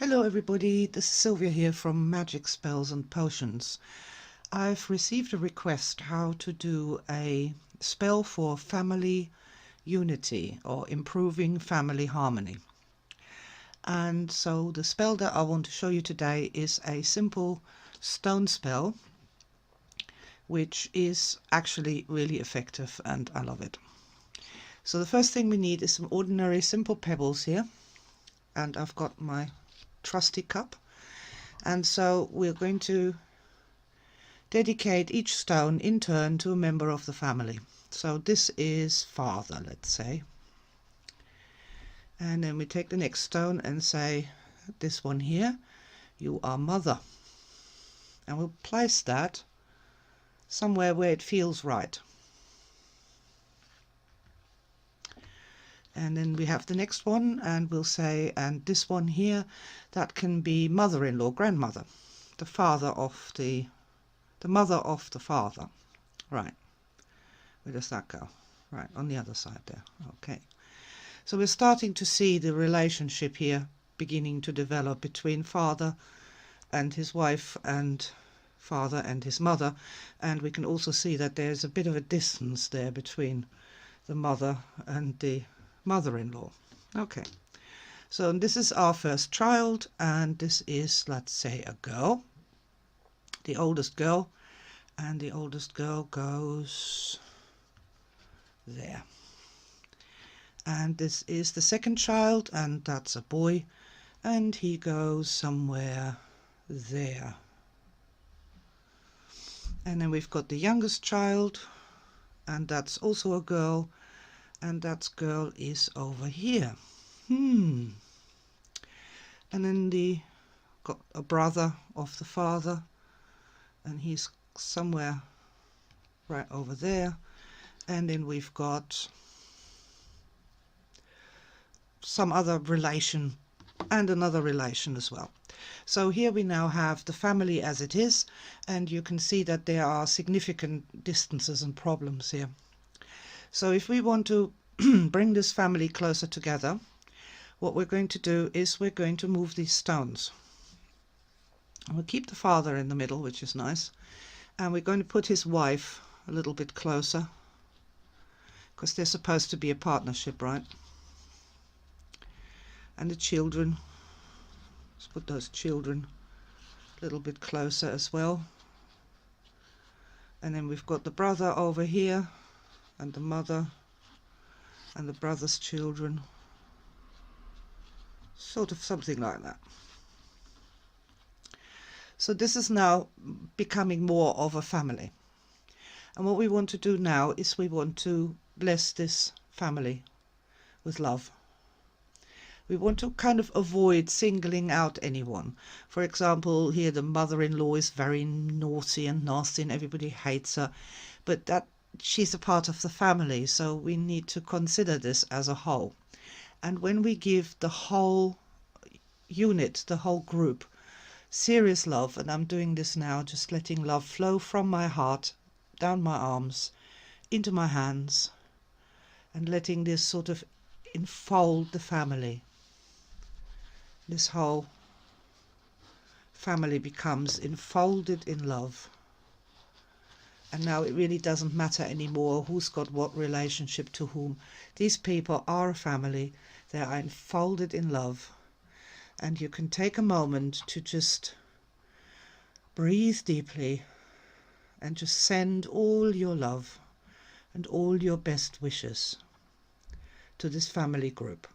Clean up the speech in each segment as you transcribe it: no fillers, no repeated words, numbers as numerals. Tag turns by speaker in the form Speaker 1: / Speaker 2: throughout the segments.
Speaker 1: Hello everybody, this is Sylvia here from Magic Spells and Potions. I've received a request how to do a spell for family unity or improving family harmony. And so the spell that I want to show you today is a simple stone spell, which is actually really effective and I love it. So the first thing we need is some ordinary simple pebbles here, and I've got my trusty cup, and so we're going to dedicate each stone in turn to a member of the family. So this is father, let's say, and then we take the next stone and say, this one here, you are mother, and we'll place that somewhere where it feels right. And then we have the next one, and we'll say, and this one here, that can be mother-in-law, grandmother, the father of the mother of the father. Right, where does that go? Right, on the other side there. Okay, so we're starting to see the relationship here beginning to develop between father and his wife and father and his mother, and we can also see that there's a bit of a distance there between the mother and the mother-in-law. Okay, so this is our first child, and this is, let's say, a girl, the oldest girl, and the oldest girl goes there. And this is the second child, and that's a boy, and he goes somewhere there. And then we've got the youngest child, and that's also a girl, and that girl is over here. And then got a brother of the father, and he's somewhere right over there. And then we've got some other relation and another relation as well. So here we now have the family as it is, and you can see that there are significant distances and problems here. So if we want to bring this family closer together, what we're going to do is we're going to move these stones. And we'll keep the father in the middle, which is nice, and we're going to put his wife a little bit closer, because they're supposed to be a partnership, right? And the children, let's put those children a little bit closer as well. And then we've got the brother over here, and the mother, and the brother's children, sort of something like that. So this is now becoming more of a family, and what we want to do now is we want to bless this family with love. We want to kind of avoid singling out anyone. For example, here the mother-in-law is very naughty and nasty and everybody hates her, but that she's a part of the family, so we need to consider this as a whole. And when we give the whole unit, the whole group, serious love, and I'm doing this now, just letting love flow from my heart, down my arms, into my hands, and letting this sort of enfold the family. This whole family becomes enfolded in love. And now it really doesn't matter anymore who's got what relationship to whom. These people are a family. They are enfolded in love. And you can take a moment to just breathe deeply and just send all your love and all your best wishes to this family group.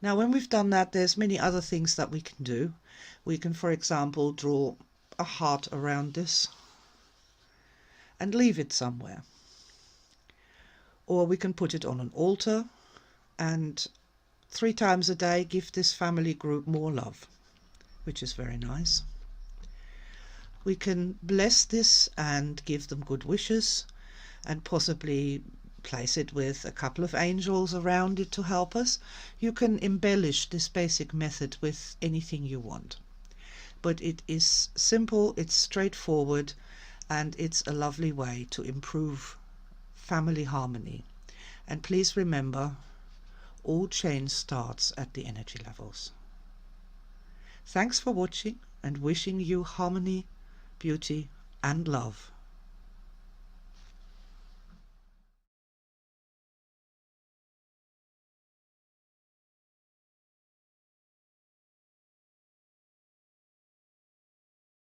Speaker 1: Now, when we've done that, there's many other things that we can do. We can, for example, draw a heart around this and leave it somewhere. Or we can put it on an altar and 3 times a day give this family group more love, which is very nice. We can bless this and give them good wishes and possibly place it with a couple of angels around it to help us. You can embellish this basic method with anything you want. But it is simple, it's straightforward, and it's a lovely way to improve family harmony. And please remember, All change starts at the energy levels. Thanks for watching, and wishing you harmony, beauty and love.